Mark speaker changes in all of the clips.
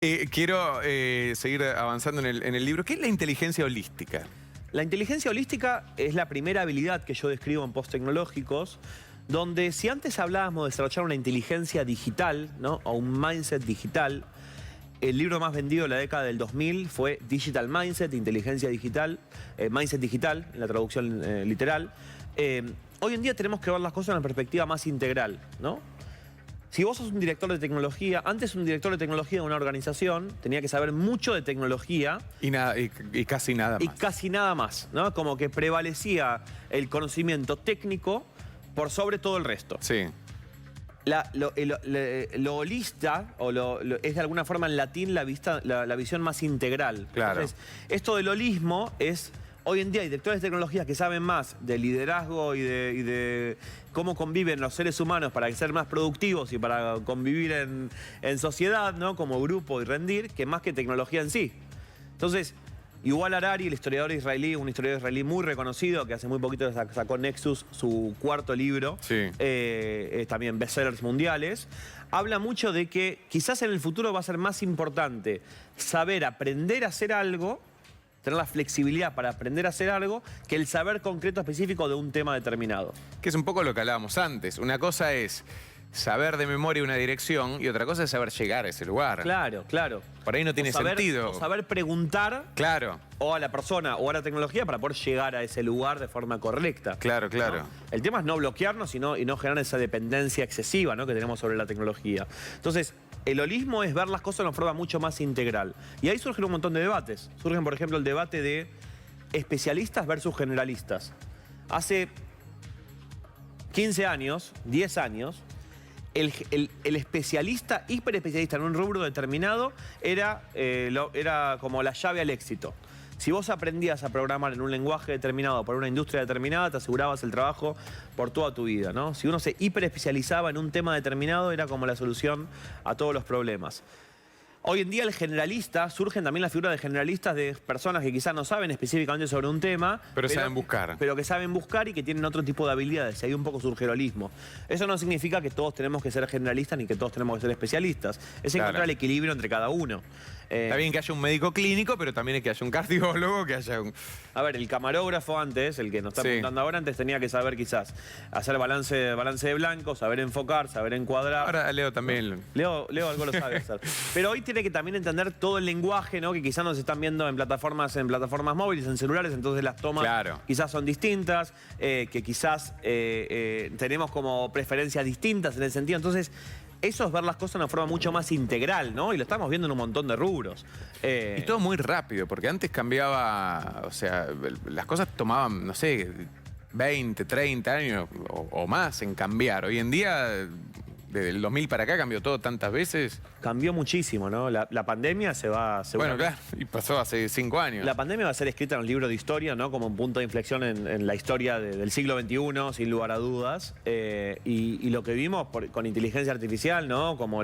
Speaker 1: Quiero seguir avanzando en el libro. ¿Qué es la inteligencia holística?
Speaker 2: La inteligencia holística es la primera habilidad que yo describo en Post-Tecnológicos, donde si antes hablábamos de desarrollar una inteligencia digital, ¿no? O un mindset digital, el libro más vendido de la década del 2000 fue Digital Mindset, inteligencia digital, mindset digital, en la traducción literal. Hoy en día tenemos que ver las cosas en una perspectiva más integral, ¿no? Si vos sos un director de tecnología, antes un director de tecnología de una organización tenía que saber mucho de tecnología.
Speaker 1: Y casi nada más.
Speaker 2: Y casi nada más, ¿no? Como que prevalecía el conocimiento técnico por sobre todo el resto.
Speaker 1: Sí.
Speaker 2: Lo holista, es de alguna forma en latín la visión más integral.
Speaker 1: Claro.
Speaker 2: Entonces, esto del holismo es... Hoy en día hay directores de tecnologías que saben más de liderazgo y de cómo conviven los seres humanos para ser más productivos y para convivir en sociedad, ¿no? Como grupo y rendir, que más que tecnología en sí. Entonces, Yuval Harari, el historiador israelí, un historiador israelí muy reconocido, que hace muy poquito sacó Nexus, su cuarto libro,
Speaker 1: Sí.
Speaker 2: También bestsellers mundiales, habla mucho de que quizás en el futuro va a ser más importante saber aprender a hacer algo, tener la flexibilidad para aprender a hacer algo, que el saber concreto específico de un tema determinado.
Speaker 1: Que es un poco lo que hablábamos antes. Una cosa es saber de memoria una dirección y otra cosa es saber llegar a ese lugar.
Speaker 2: Claro, claro.
Speaker 1: Por ahí no tiene sentido.
Speaker 2: O saber preguntar,
Speaker 1: Claro.
Speaker 2: o a la persona o a la tecnología para poder llegar a ese lugar de forma correcta.
Speaker 1: Claro, claro.
Speaker 2: ¿No? El tema es no bloquearnos y no generar esa dependencia excesiva, ¿no? que tenemos sobre la tecnología. Entonces, el holismo es ver las cosas de una forma mucho más integral. Y ahí surgen un montón de debates. Surgen, por ejemplo, el debate de especialistas versus generalistas. Hace 15 años, 10 años, el especialista, hiperespecialista en un rubro determinado era como la llave al éxito. Si vos aprendías a programar en un lenguaje determinado por una industria determinada, te asegurabas el trabajo por toda tu vida, ¿no? Si uno se hiperespecializaba en un tema determinado, era como la solución a todos los problemas. Hoy en día el generalista, surgen también las figuras de generalistas de personas que quizás no saben específicamente sobre un tema.
Speaker 1: Pero saben buscar.
Speaker 2: Pero que saben buscar y que tienen otro tipo de habilidades. Y ahí un poco surge el holismo. Eso no significa que todos tenemos que ser generalistas ni que todos tenemos que ser especialistas. Es encontrar el equilibrio entre cada uno.
Speaker 1: Está bien que haya un médico clínico, pero también es que haya un cardiólogo, que haya un...
Speaker 2: A ver, el camarógrafo antes, el que nos está apuntando ahora, antes tenía que saber quizás hacer balance de blanco, saber enfocar, saber encuadrar.
Speaker 1: Ahora Leo también.
Speaker 2: Leo algo lo sabe hacer. Pero hoy tiene que también entender todo el lenguaje, ¿no? Que quizás nos están viendo en plataformas móviles, en celulares, entonces las tomas quizás son distintas, que quizás tenemos como preferencias distintas en ese sentido. Entonces, eso es ver las cosas de una forma mucho más integral, ¿no? Y lo estamos viendo en un montón de rubros.
Speaker 1: Y todo muy rápido, porque antes cambiaba, o sea, las cosas tomaban, no sé, 20, 30 años o más en cambiar. Hoy en día, desde el 2000 para acá, cambió todo tantas veces.
Speaker 2: Cambió muchísimo, ¿no? La pandemia se va...
Speaker 1: Bueno, claro, y pasó hace 5 años.
Speaker 2: La pandemia va a ser escrita en un libro de historia, ¿no? Como un punto de inflexión en la historia del siglo XXI, sin lugar a dudas. Y lo que vimos con inteligencia artificial, ¿no? Como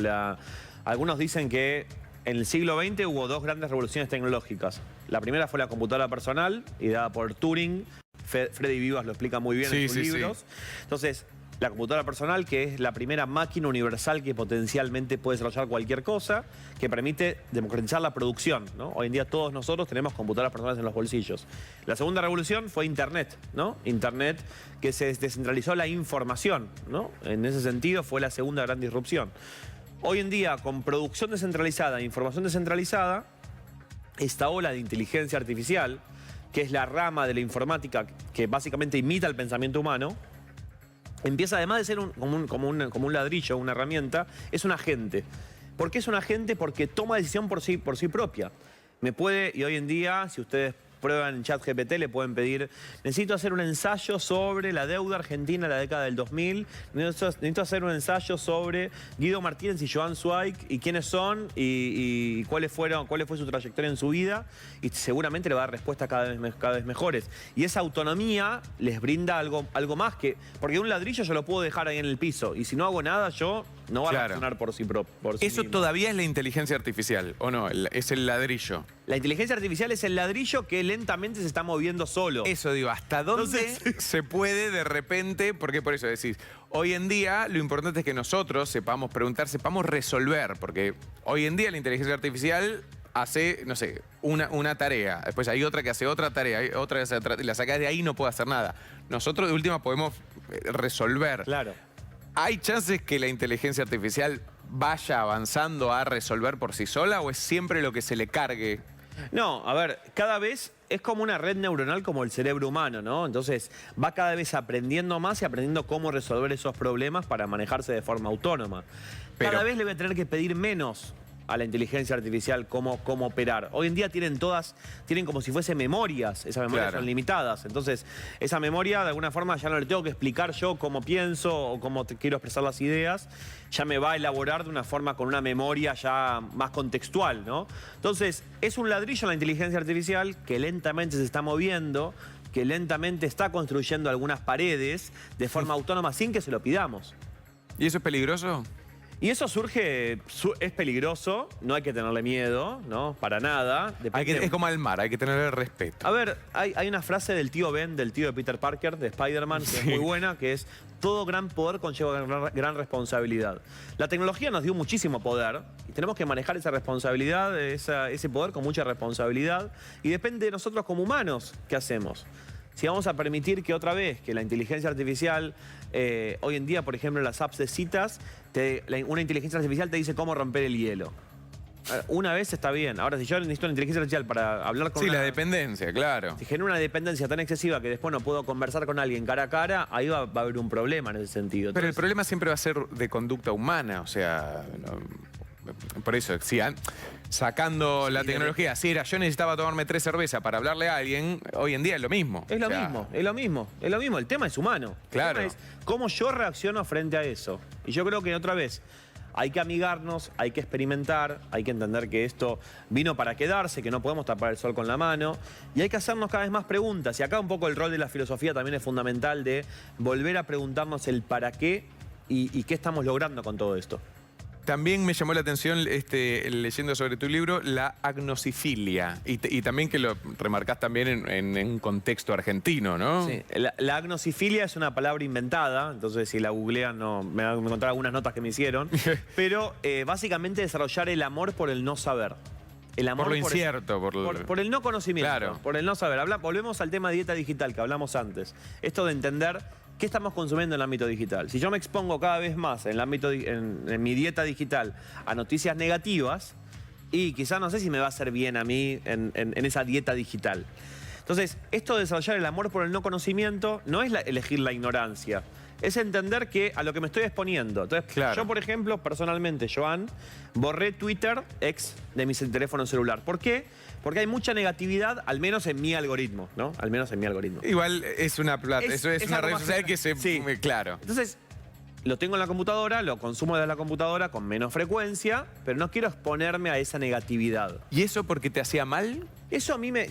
Speaker 2: algunos dicen que en el siglo XX hubo dos grandes revoluciones tecnológicas. La primera fue la computadora personal, ideada por Turing. Freddy Vivas lo explica muy bien en sus libros. Sí. Entonces, la computadora personal, que es la primera máquina universal que potencialmente puede desarrollar cualquier cosa, que permite democratizar la producción, ¿no? Hoy en día todos nosotros tenemos computadoras personales en los bolsillos. La segunda revolución fue Internet, ¿no? Internet, que se descentralizó la información, ¿no? En ese sentido fue la segunda gran disrupción. Hoy en día, con producción descentralizada e información descentralizada, esta ola de inteligencia artificial, que es la rama de la informática que básicamente imita el pensamiento humano, empieza, además de ser como un ladrillo, una herramienta, es un agente. ¿Por qué es un agente? Porque toma decisión por sí propia. Y hoy en día, si ustedes prueban en ChatGPT, le pueden pedir: necesito hacer un ensayo sobre la deuda argentina en la década del 2000, necesito hacer un ensayo sobre Guido Martínez y Joan Zweig, y quiénes son, y cuál fue su trayectoria en su vida, y seguramente le va a dar respuestas cada vez mejores. Y esa autonomía les brinda algo más que... Porque un ladrillo yo lo puedo dejar ahí en el piso, y si no hago nada, no va a reaccionar por sí
Speaker 1: ¿Eso
Speaker 2: mismo.
Speaker 1: Todavía es la inteligencia artificial, o no? Es el ladrillo.
Speaker 2: La inteligencia artificial es el ladrillo que lee lentamente se está moviendo solo.
Speaker 1: Eso digo, ¿hasta dónde
Speaker 2: Entonces-
Speaker 1: se puede de repente? Porque por eso decís, hoy en día lo importante es que nosotros sepamos preguntar, sepamos resolver, porque hoy en día la inteligencia artificial hace, no sé, una tarea, después hay otra que hace otra tarea, hay otra que hace otra, y la sacás de ahí y no puede hacer nada. Nosotros de última podemos resolver.
Speaker 2: Claro.
Speaker 1: ¿Hay chances que la inteligencia artificial vaya avanzando a resolver por sí sola o es siempre lo que se le cargue?
Speaker 2: No, a ver, cada vez es como una red neuronal como el cerebro humano, ¿no? Entonces va cada vez aprendiendo más y aprendiendo cómo resolver esos problemas para manejarse de forma autónoma.
Speaker 1: Pero-
Speaker 2: Cada vez le voy a tener que pedir menos a la inteligencia artificial cómo operar. Hoy en día tienen como si fuese memorias, esas memorias
Speaker 1: Claro.
Speaker 2: son limitadas. Entonces, esa memoria de alguna forma ya no le tengo que explicar yo cómo pienso o cómo quiero expresar las ideas, ya me va a elaborar de una forma con una memoria ya más contextual, ¿no? Entonces, es un ladrillo la inteligencia artificial que lentamente se está moviendo, que lentamente está construyendo algunas paredes de forma autónoma sin que se lo pidamos.
Speaker 1: ¿Y eso es peligroso?
Speaker 2: Y eso es peligroso, no hay que tenerle miedo, ¿no? Para nada.
Speaker 1: Es como al mar, hay que tenerle respeto.
Speaker 2: A ver, hay una frase del tío Ben, del tío de Peter Parker, de Spider-Man, que es muy buena, que es: todo gran poder conlleva gran responsabilidad. La tecnología nos dio muchísimo poder y tenemos que manejar esa responsabilidad, ese poder con mucha responsabilidad, y depende de nosotros como humanos qué hacemos. Si vamos a permitir que otra vez, que la inteligencia artificial, hoy en día, por ejemplo, en las apps de citas, una inteligencia artificial te dice cómo romper el hielo. Una vez está bien. Ahora, si yo necesito una inteligencia artificial para hablar con
Speaker 1: Sí,
Speaker 2: una...
Speaker 1: la dependencia, claro.
Speaker 2: Si genera una dependencia tan excesiva que después no puedo conversar con alguien cara a cara, ahí va a haber un problema en ese sentido.
Speaker 1: Pero el
Speaker 2: Entonces,
Speaker 1: problema siempre va a ser de conducta humana, o sea, por eso, si sacando la
Speaker 2: de
Speaker 1: tecnología, si era yo necesitaba tomarme 3 cervezas para hablarle a alguien, hoy en día es lo mismo.
Speaker 2: es lo
Speaker 1: O sea,
Speaker 2: mismo, es lo mismo, es lo mismo. El tema es humano.
Speaker 1: Claro.
Speaker 2: El tema es cómo yo reacciono frente a eso. Y yo creo que otra vez hay que amigarnos, hay que experimentar, hay que entender que esto vino para quedarse, que no podemos tapar el sol con la mano, y hay que hacernos cada vez más preguntas. Y acá un poco el rol de la filosofía también es fundamental, de volver a preguntarnos el para qué y qué estamos logrando con todo esto.
Speaker 1: También me llamó la atención, leyendo sobre tu libro, la agnosifilia. Y también que lo remarcás también en un contexto argentino, ¿no?
Speaker 2: Sí, la agnosifilia es una palabra inventada, entonces si la googlean me van a encontrar algunas notas que me hicieron, pero básicamente desarrollar el amor por el no saber. El amor
Speaker 1: Por lo incierto,
Speaker 2: por el no conocimiento,
Speaker 1: Claro.
Speaker 2: por el no saber. Volvemos al tema de dieta digital que hablamos antes. Esto de entender qué estamos consumiendo en el ámbito digital. Si yo me expongo cada vez más en mi dieta digital a noticias negativas, y quizás no sé si me va a hacer bien a mí en esa dieta digital. Entonces, esto de desarrollar el amor por el no conocimiento no es elegir la ignorancia, es entender que a lo que me estoy exponiendo. Entonces,
Speaker 1: Claro.
Speaker 2: yo, por ejemplo, personalmente, Joan, borré Twitter de mi teléfono celular. ¿Por qué? Porque hay mucha negatividad, al menos en mi algoritmo, ¿no? Al menos en mi algoritmo.
Speaker 1: Igual es una plata, eso es una
Speaker 2: algo
Speaker 1: red
Speaker 2: más
Speaker 1: social que se...
Speaker 2: Sí.
Speaker 1: Claro.
Speaker 2: Entonces, lo tengo en la computadora, lo consumo desde la computadora con menos frecuencia, pero no quiero exponerme a esa negatividad.
Speaker 1: ¿Y eso porque te hacía mal?
Speaker 2: Eso a mí me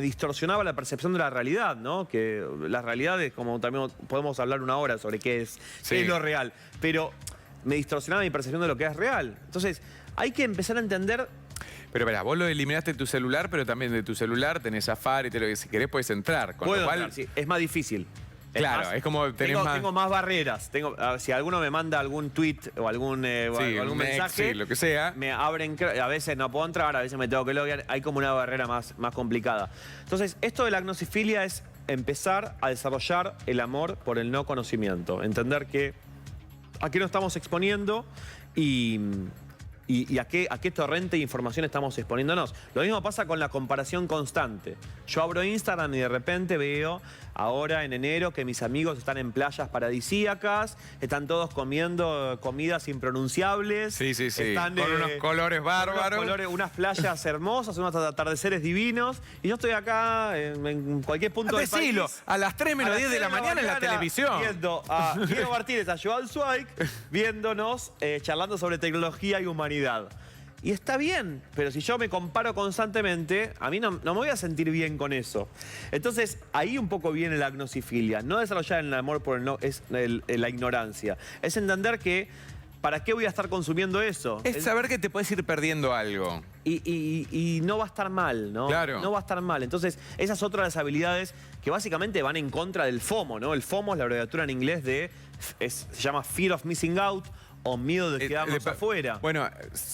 Speaker 2: distorsionaba la percepción de la realidad, ¿no? Que la realidad es, como también podemos hablar una hora sobre qué es lo real, pero me distorsionaba mi percepción de lo que es real. Entonces, hay que empezar a entender...
Speaker 1: Pero verá, vos lo eliminaste de tu celular, pero también de tu celular tenés Safari, si querés puedes entrar. Con
Speaker 2: Puedo
Speaker 1: lo cual,
Speaker 2: entrar, sí, es más difícil.
Speaker 1: Claro, es como tenés más...
Speaker 2: Tengo más barreras. Si alguno me manda algún tweet o algún
Speaker 1: un
Speaker 2: mensaje,
Speaker 1: sí, lo que sea.
Speaker 2: me abren, a veces no puedo entrar, a veces me tengo que loguear, hay como una barrera más complicada. Entonces, esto de la agnosifilia es empezar a desarrollar el amor por el no conocimiento. Entender que a qué nos estamos exponiendo y a qué torrente de información estamos exponiéndonos. Lo mismo pasa con la comparación constante. Yo abro Instagram y de repente veo ahora en enero que mis amigos están en playas paradisíacas, están todos comiendo comidas impronunciables.
Speaker 1: Sí, sí, sí.
Speaker 2: Están,
Speaker 1: con unos colores bárbaros.
Speaker 2: Unas playas hermosas, unos atardeceres divinos. Y yo estoy acá en cualquier punto del país.
Speaker 1: Decilo, a las 3 menos 10 de la mañana en la televisión.
Speaker 2: Viendo a Diego Martínez, a Joan Zweig, viéndonos, charlando sobre tecnología y humanidad. Y está bien, pero si yo me comparo constantemente, a mí no me voy a sentir bien con eso. Entonces, ahí un poco viene la agnosifilia. No desarrollar el amor por el no, es la ignorancia. Es entender que ¿para qué voy a estar consumiendo eso?
Speaker 1: Es saber que te puedes ir perdiendo algo.
Speaker 2: Y no va a estar mal, ¿no?
Speaker 1: Claro.
Speaker 2: No va a estar mal. Entonces, esa es otra de las habilidades que básicamente van en contra del FOMO, ¿no? El FOMO es la abreviatura en inglés se llama Fear of Missing Out, o miedo de quedarnos afuera.
Speaker 1: Bueno,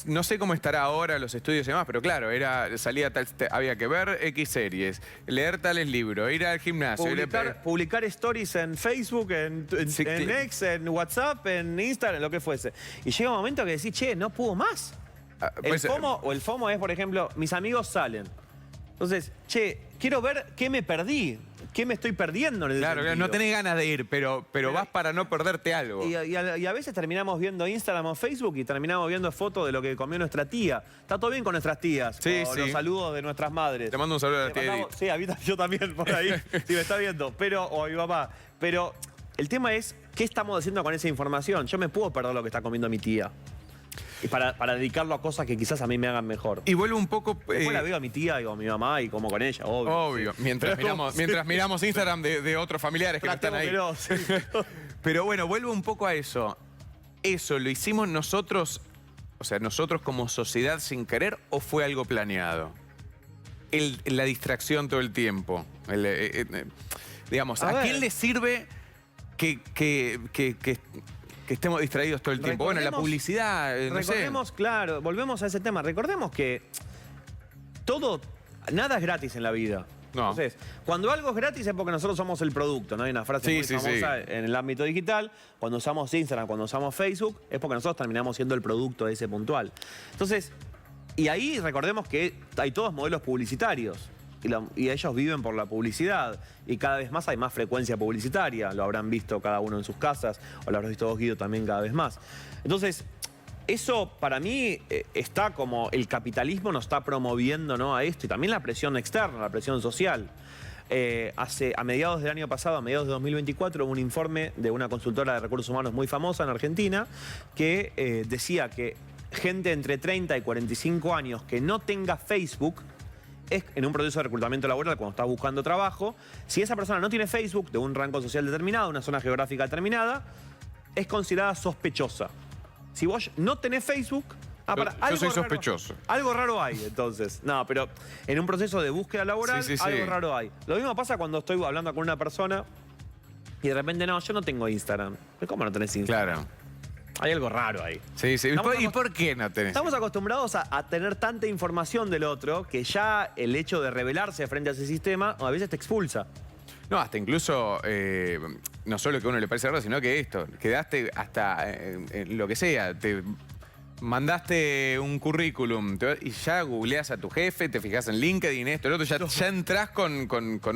Speaker 1: no sé cómo estará ahora los estudios y demás, pero claro, había que ver X series, leer tales libros, ir al gimnasio.
Speaker 2: Publicar stories en Facebook, en X, en WhatsApp, en Instagram, lo que fuese. Y llega un momento que decís, che, no puedo más. El FOMO es, por ejemplo, mis amigos salen. Entonces, che, quiero ver qué me perdí. ¿Qué me estoy perdiendo en el sentido?
Speaker 1: Claro, no tenés ganas de ir, pero vas para no perderte algo.
Speaker 2: Y a veces terminamos viendo Instagram o Facebook y terminamos viendo fotos de lo que comió nuestra tía. Está todo bien con nuestras tías, con los saludos de nuestras madres.
Speaker 1: Te mando un saludo a la tía Edith.
Speaker 2: Sí, a mí yo también por ahí, si me está viendo, o a mi papá. Pero el tema es, ¿qué estamos haciendo con esa información? Yo me puedo perder lo que está comiendo mi tía. Y para dedicarlo a cosas que quizás a mí me hagan mejor.
Speaker 1: Y vuelvo un poco...
Speaker 2: Después la veo a mi tía y con mi mamá y como con ella, obvio.
Speaker 1: Obvio, sí. mientras miramos Instagram de otros familiares que no están ahí. Pero bueno, vuelvo un poco a eso. ¿Eso lo hicimos nosotros, o sea, nosotros como sociedad sin querer, o fue algo planeado? La distracción todo el tiempo. Digamos, ¿a quién le sirve que estemos distraídos todo el tiempo? Bueno, la publicidad, no sé.
Speaker 2: Claro, volvemos a ese tema. Recordemos que nada es gratis en la vida.
Speaker 1: No.
Speaker 2: Entonces, cuando algo es gratis es porque nosotros somos el producto, ¿no? Hay una frase muy famosa en el ámbito digital. Cuando usamos Instagram, cuando usamos Facebook, es porque nosotros terminamos siendo el producto de ese puntual. Entonces, y ahí recordemos que hay todos modelos publicitarios. Y ellos viven por la publicidad. Y cada vez más hay más frecuencia publicitaria. Lo habrán visto cada uno en sus casas. O lo habrás visto vos, Guido, también cada vez más. Entonces, eso para mí está como el capitalismo nos está promoviendo, ¿no?, a esto. Y también la presión externa, la presión social. A mediados del año pasado, a mediados de 2024, hubo un informe de una consultora de recursos humanos muy famosa en Argentina que decía que gente entre 30 y 45 años que no tenga Facebook es en un proceso de reclutamiento laboral cuando estás buscando trabajo. Si esa persona no tiene Facebook de un rango social determinado, una zona geográfica determinada, es considerada sospechosa. Si vos no tenés Facebook...
Speaker 1: yo soy sospechoso.
Speaker 2: Algo raro hay, entonces. No, pero en un proceso de búsqueda laboral, algo raro hay. Lo mismo pasa cuando estoy hablando con una persona y de repente, no, yo no tengo Instagram. ¿Cómo no tenés Instagram?
Speaker 1: Claro.
Speaker 2: Hay algo raro ahí.
Speaker 1: Sí. ¿Y por qué no tenés?
Speaker 2: Estamos acostumbrados a tener tanta información del otro que ya el hecho de rebelarse frente a ese sistema a veces te expulsa.
Speaker 1: No, hasta incluso, no solo que a uno le parece raro, sino que quedaste hasta lo que sea, mandaste un currículum y ya googleás a tu jefe, te fijas en LinkedIn, esto, el otro, ya entras con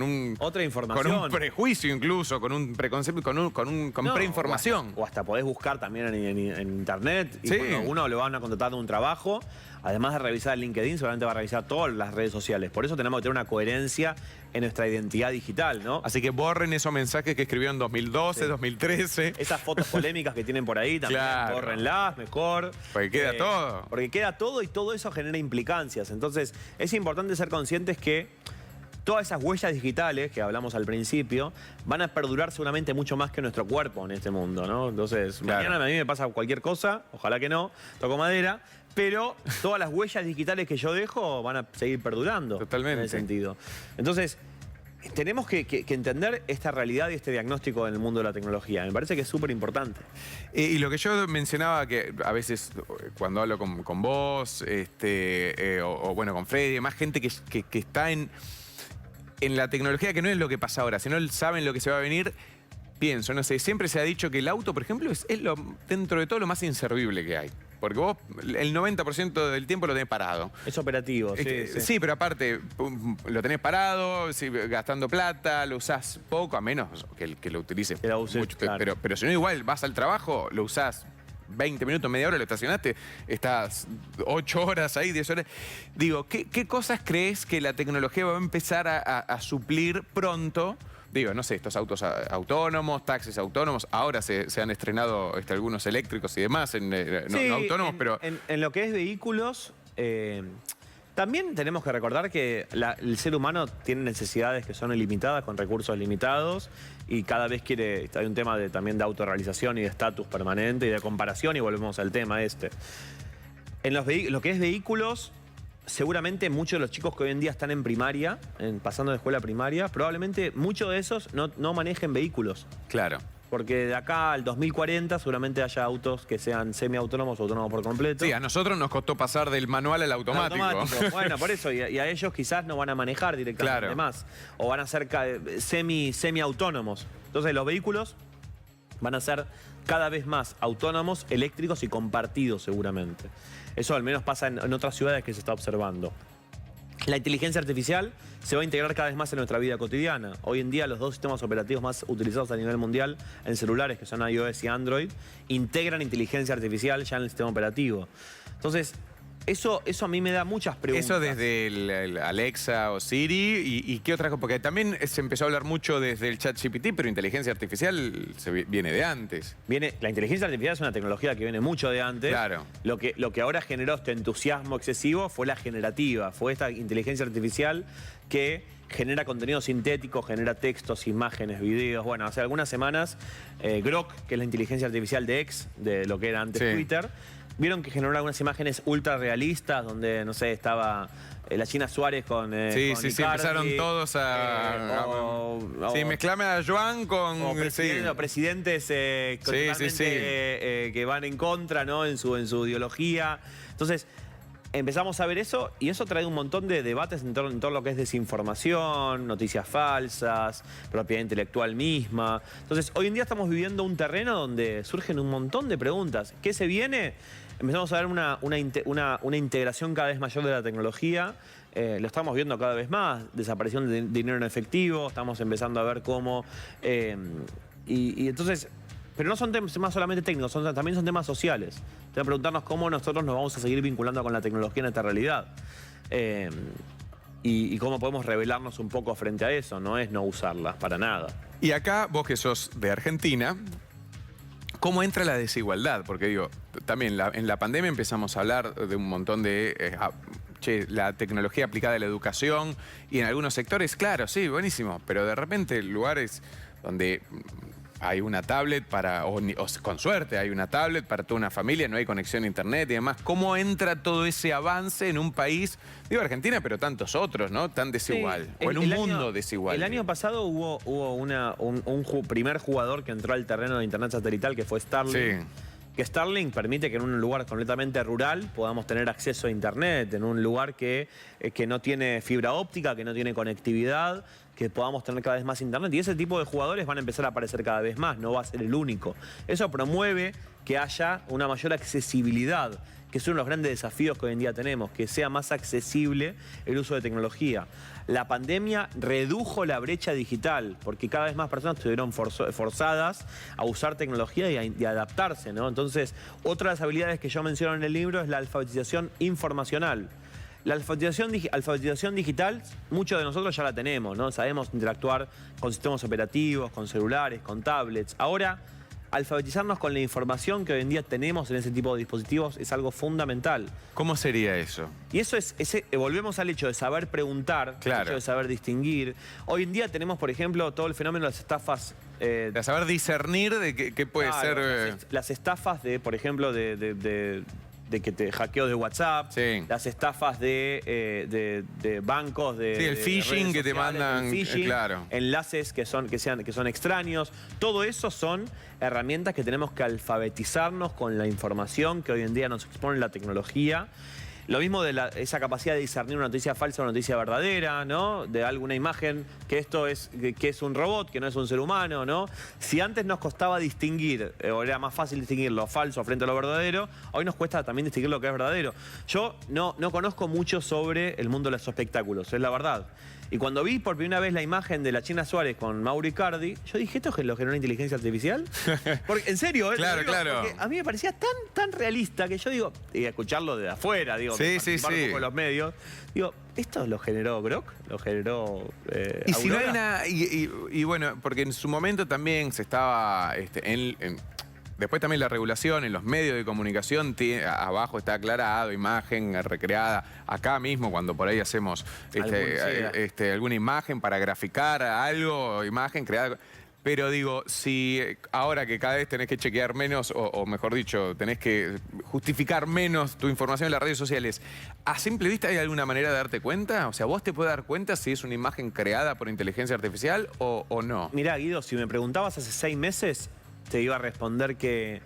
Speaker 1: un...
Speaker 2: Otra información.
Speaker 1: Con un prejuicio incluso, con un preconcepto, con preinformación.
Speaker 2: O hasta podés buscar también en internet. Y cuando uno lo van a contratar de un trabajo, además de revisar el LinkedIn, seguramente va a revisar todas las redes sociales. Por eso tenemos que tener una coherencia en nuestra identidad digital, ¿no?
Speaker 1: Así que borren esos mensajes que escribieron en 2012, 2013.
Speaker 2: Esas fotos polémicas que tienen por ahí también, bórrenlas mejor.
Speaker 1: Porque queda todo.
Speaker 2: Porque queda todo y todo eso genera implicancias. Entonces, es importante ser conscientes que todas esas huellas digitales que hablamos al principio van a perdurar seguramente mucho más que nuestro cuerpo en este mundo, ¿no? Entonces, mañana a mí me pasa cualquier cosa, ojalá que no, toco madera, pero todas las huellas digitales que yo dejo van a seguir perdurando.
Speaker 1: Totalmente.
Speaker 2: En ese sentido. Entonces, tenemos que entender esta realidad y este diagnóstico en el mundo de la tecnología. Me parece que es súper importante.
Speaker 1: Y lo que yo mencionaba, que a veces cuando hablo con vos, o bueno, con Freddy, más gente que está en la tecnología, que no es lo que pasa ahora, sino saben lo que se va a venir. Pienso, no sé, siempre se ha dicho que el auto, por ejemplo, es dentro de todo lo más inservible que hay. Porque vos el 90% del tiempo lo tenés parado.
Speaker 2: Es operativo,
Speaker 1: sí, pero aparte, lo tenés parado, gastando plata, lo usás poco, a menos que lo utilices mucho. Claro. Pero si no, igual vas al trabajo, lo usás 20 minutos, media hora, lo estacionaste, estás 8 horas ahí, 10 horas. Digo, ¿qué cosas crees que la tecnología va a empezar a suplir pronto? Digo, no sé, estos autos autónomos, taxis autónomos, ahora se han estrenado algunos eléctricos y demás, no autónomos, pero...
Speaker 2: En lo que es vehículos, También tenemos que recordar que el ser humano tiene necesidades que son ilimitadas, con recursos limitados, y cada vez hay un tema también de autorrealización y de estatus permanente y de comparación, y volvemos al tema este. En lo que es vehículos, seguramente muchos de los chicos que hoy en día están en primaria, pasando de escuela primaria, probablemente muchos de esos no manejen vehículos.
Speaker 1: Claro.
Speaker 2: Porque de acá al 2040 seguramente haya autos que sean semiautónomos o autónomos por completo.
Speaker 1: Sí, a nosotros nos costó pasar del manual al automático.
Speaker 2: Bueno, por eso, y a ellos quizás no van a manejar directamente más. O van a ser semiautónomos. Entonces los vehículos van a ser cada vez más autónomos, eléctricos y compartidos seguramente. Eso al menos pasa en otras ciudades que se está observando. La inteligencia artificial se va a integrar cada vez más en nuestra vida cotidiana. Hoy en día los dos sistemas operativos más utilizados a nivel mundial en celulares, que son iOS y Android, integran inteligencia artificial ya en el sistema operativo. Entonces, eso a mí me da muchas preguntas.
Speaker 1: Eso desde el Alexa o Siri y qué otra cosa, porque también se empezó a hablar mucho desde el ChatGPT, pero inteligencia artificial viene de antes.
Speaker 2: La inteligencia artificial es una tecnología que viene mucho de antes.
Speaker 1: Claro.
Speaker 2: Lo que ahora generó este entusiasmo excesivo fue la generativa, fue esta inteligencia artificial que genera contenido sintético, genera textos, imágenes, videos. Bueno, hace algunas semanas, Grok, que es la inteligencia artificial de X, de lo que era antes Twitter, vieron que generó algunas imágenes ultra realistas donde, no sé, estaba la China Suárez con
Speaker 1: Sí,
Speaker 2: con
Speaker 1: sí,
Speaker 2: Icardi,
Speaker 1: empezaron todos sí, mezclame a Joan con...
Speaker 2: O presidentes que van en contra, ¿no? en su ideología. Entonces, empezamos a ver eso y eso trae un montón de debates en torno a lo que es desinformación, noticias falsas, propiedad intelectual misma. Entonces, hoy en día estamos viviendo un terreno donde surgen un montón de preguntas. ¿Qué se viene? Empezamos a ver una integración cada vez mayor de la tecnología. Lo estamos viendo cada vez más. Desaparición de dinero en efectivo. Estamos empezando a ver cómo... y entonces... Pero no son temas solamente técnicos, también son temas sociales. Tenemos que preguntarnos cómo nosotros nos vamos a seguir vinculando con la tecnología en esta realidad. Y cómo podemos rebelarnos un poco frente a eso. No es no usarlas, para nada.
Speaker 1: Y acá, vos que sos de Argentina, ¿cómo entra la desigualdad? Porque digo, también en la pandemia empezamos a hablar de un montón de... la tecnología aplicada a la educación y en algunos sectores, claro, sí, buenísimo, pero de repente lugares donde hay una tablet o con suerte hay una tablet para toda una familia, no hay conexión a internet y demás. ¿Cómo entra todo ese avance en un país, digo Argentina, pero tantos otros, ¿no? Tan desigual, o en un mundo desigual.
Speaker 2: El año pasado hubo un primer jugador que entró al terreno de internet satelital, que fue Starlink.
Speaker 1: Sí.
Speaker 2: Que Starlink permite que en un lugar completamente rural podamos tener acceso a internet, en un lugar que no tiene fibra óptica, que no tiene conectividad, que podamos tener cada vez más internet. Y ese tipo de jugadores van a empezar a aparecer cada vez más, no va a ser el único. Eso promueve que haya una mayor accesibilidad, que es uno de los grandes desafíos que hoy en día tenemos, que sea más accesible el uso de tecnología. La pandemia redujo la brecha digital, porque cada vez más personas estuvieron forzadas a usar tecnología y a adaptarse, ¿no? Entonces, otra de las habilidades que yo menciono en el libro es la alfabetización informacional. La alfabetización digital, muchos de nosotros ya la tenemos, ¿no? Sabemos interactuar con sistemas operativos, con celulares, con tablets. Ahora, alfabetizarnos con la información que hoy en día tenemos en ese tipo de dispositivos es algo fundamental.
Speaker 1: ¿Cómo sería eso?
Speaker 2: Y eso volvemos al hecho de saber preguntar,
Speaker 1: claro,
Speaker 2: al hecho de saber distinguir. Hoy en día tenemos, por ejemplo, todo el fenómeno de las estafas.
Speaker 1: De saber discernir de qué puede ser...
Speaker 2: Las estafas de, por ejemplo, de que te hackeo de WhatsApp, las estafas de bancos,
Speaker 1: sí, el phishing que te mandan, claro,
Speaker 2: enlaces que son extraños. Todo eso son herramientas que tenemos que alfabetizarnos con la información que hoy en día nos expone la tecnología. Lo mismo de esa capacidad de discernir una noticia falsa o una noticia verdadera, ¿no? De alguna imagen, que esto es un robot, que no es un ser humano, ¿no? Si antes nos costaba distinguir, o era más fácil distinguir lo falso frente a lo verdadero, hoy nos cuesta también distinguir lo que es verdadero. Yo no conozco mucho sobre el mundo de los espectáculos, es la verdad. Y cuando vi por primera vez la imagen de la China Suárez con Mauro Icardi, yo dije, ¿esto es lo generó una inteligencia artificial? Porque, en serio,
Speaker 1: claro, claro.
Speaker 2: Porque a mí me parecía tan realista que yo digo, y escucharlo de afuera, digo, participar un poco en los medios, digo, ¿esto lo generó Grok? ¿Lo generó
Speaker 1: Y si no hay
Speaker 2: Aurora?
Speaker 1: y bueno, porque en su momento también se estaba Después también la regulación en los medios de comunicación, abajo está aclarado, imagen recreada. Acá mismo, cuando por ahí hacemos alguna imagen para graficar algo, imagen creada. Pero digo, si ahora que cada vez tenés que chequear menos, o mejor dicho, tenés que justificar menos tu información en las redes sociales, ¿a simple vista hay alguna manera de darte cuenta? O sea, ¿vos te puedes dar cuenta si es una imagen creada por inteligencia artificial o no?
Speaker 2: Mirá, Guido, si me preguntabas hace 6 meses, te iba a responder que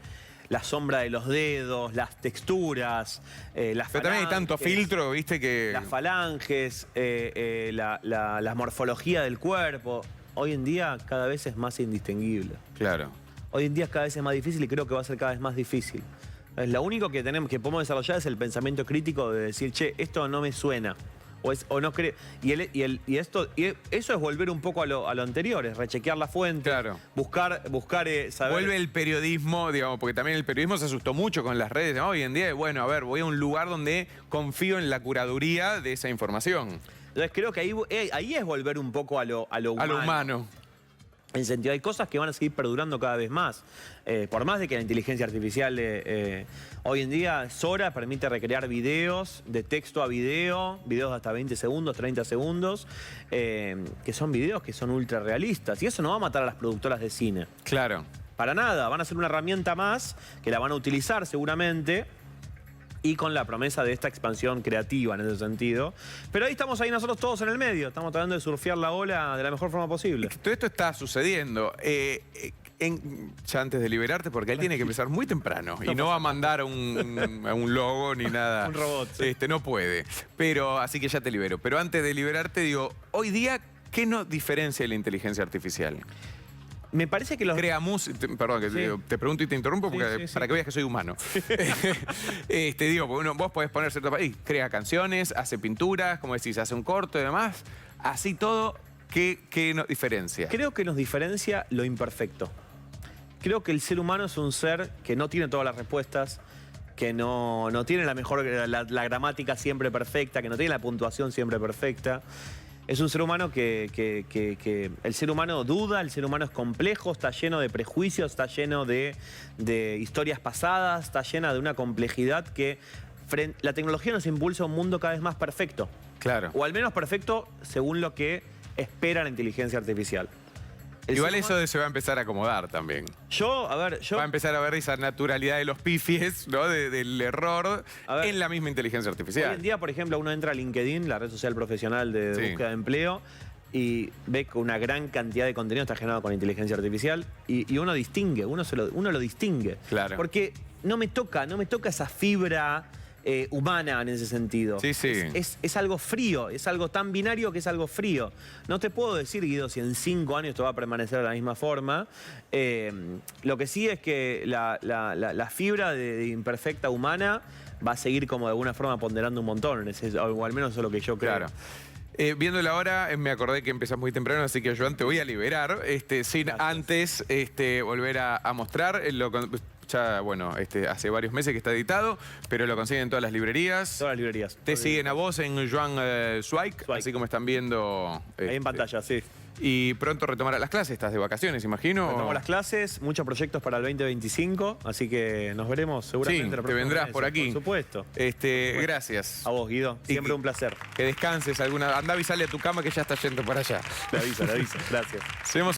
Speaker 2: la sombra de los dedos, las texturas, las falanges...
Speaker 1: Pero también hay tanto filtro, viste, que...
Speaker 2: Las falanges, la morfología del cuerpo... Hoy en día cada vez es más indistinguible.
Speaker 1: Claro.
Speaker 2: Hoy en día cada vez es más difícil y creo que va a ser cada vez más difícil. Lo único que podemos desarrollar es el pensamiento crítico de decir, che, esto no me suena. O no creo. Y eso es volver un poco a lo anterior, es rechequear la fuente,
Speaker 1: claro.
Speaker 2: buscar saber.
Speaker 1: Vuelve el periodismo, digamos, porque también el periodismo se asustó mucho con las redes. Hoy en día, bueno, a ver, voy a un lugar donde confío en la curaduría de esa información.
Speaker 2: Entonces creo que ahí es volver un poco a lo humano.
Speaker 1: A lo humano.
Speaker 2: En el sentido, hay cosas que van a seguir perdurando cada vez más. Por más de que la inteligencia artificial hoy en día, Sora permite recrear videos de texto a video, videos de hasta 20 segundos, 30 segundos, que son videos que son ultra realistas. Y eso no va a matar a las productoras de cine.
Speaker 1: Claro.
Speaker 2: Para nada, van a ser una herramienta más que la van a utilizar seguramente. Y con la promesa de esta expansión creativa en ese sentido. Pero ahí estamos nosotros todos en el medio. Estamos tratando de surfear la ola de la mejor forma posible.
Speaker 1: Todo esto está sucediendo. Ya antes de liberarte, porque él tiene que empezar muy temprano. Y no va a mandar a un logo ni nada.
Speaker 2: Un robot. Sí.
Speaker 1: No puede. Pero, así que ya te libero. Pero antes de liberarte, digo, hoy día, ¿qué nos diferencia de la inteligencia artificial?
Speaker 2: Me parece que los...
Speaker 1: Crea música, perdón, que
Speaker 2: Sí.
Speaker 1: te pregunto y te interrumpo porque, para que veas que soy humano. Digo, porque vos podés poner cierto país, crea canciones, hace pinturas, como decís, hace un corto y demás. Así todo, ¿qué nos diferencia?
Speaker 2: Creo que nos diferencia lo imperfecto. Creo que el ser humano es un ser que no tiene todas las respuestas, que no tiene la gramática siempre perfecta, que no tiene la puntuación siempre perfecta. Es un ser humano que el ser humano duda, el ser humano es complejo, está lleno de prejuicios, está lleno de historias pasadas, está llena de una complejidad que la tecnología nos impulsa a un mundo cada vez más perfecto.
Speaker 1: Claro.
Speaker 2: O al menos perfecto según lo que espera la inteligencia artificial.
Speaker 1: Igual eso se va a empezar a acomodar también. Va a empezar a ver esa naturalidad de los pifies, ¿no? Del error en la misma inteligencia artificial.
Speaker 2: Hoy en día, por ejemplo, uno entra a LinkedIn, la red social profesional de búsqueda de empleo, y ve que una gran cantidad de contenido está generado con inteligencia artificial y uno distingue, uno lo distingue.
Speaker 1: Claro.
Speaker 2: Porque no me toca esa fibra humana en ese sentido.
Speaker 1: Sí, sí.
Speaker 2: Es algo frío, es algo tan binario que es algo frío. No te puedo decir, Guido, si en 5 años esto va a permanecer de la misma forma. Lo que sí es que la fibra de imperfecta humana va a seguir como de alguna forma ponderando un montón, o al menos eso es lo que yo creo.
Speaker 1: Claro. Viendo la hora, me acordé que empezás muy temprano, así que yo te voy a liberar, sin
Speaker 2: Gracias.
Speaker 1: antes volver a mostrar ya, bueno, hace varios meses que está editado, pero lo consiguen en todas las librerías.
Speaker 2: Todas las librerías.
Speaker 1: Te siguen a vos en Joan Zweig, así como están viendo.
Speaker 2: Ahí en pantalla, sí.
Speaker 1: Y pronto retomará las clases, estás de vacaciones, imagino.
Speaker 2: Retomamos las clases, muchos proyectos para el 2025, así que nos veremos seguramente.
Speaker 1: Sí, te vendrás por aquí.
Speaker 2: Por supuesto.
Speaker 1: Gracias.
Speaker 2: A vos, Guido. Siempre un placer.
Speaker 1: Que descanses. Anda, avisale a tu cama que ya está yendo para allá.
Speaker 2: Le aviso. Gracias.
Speaker 1: Seguimos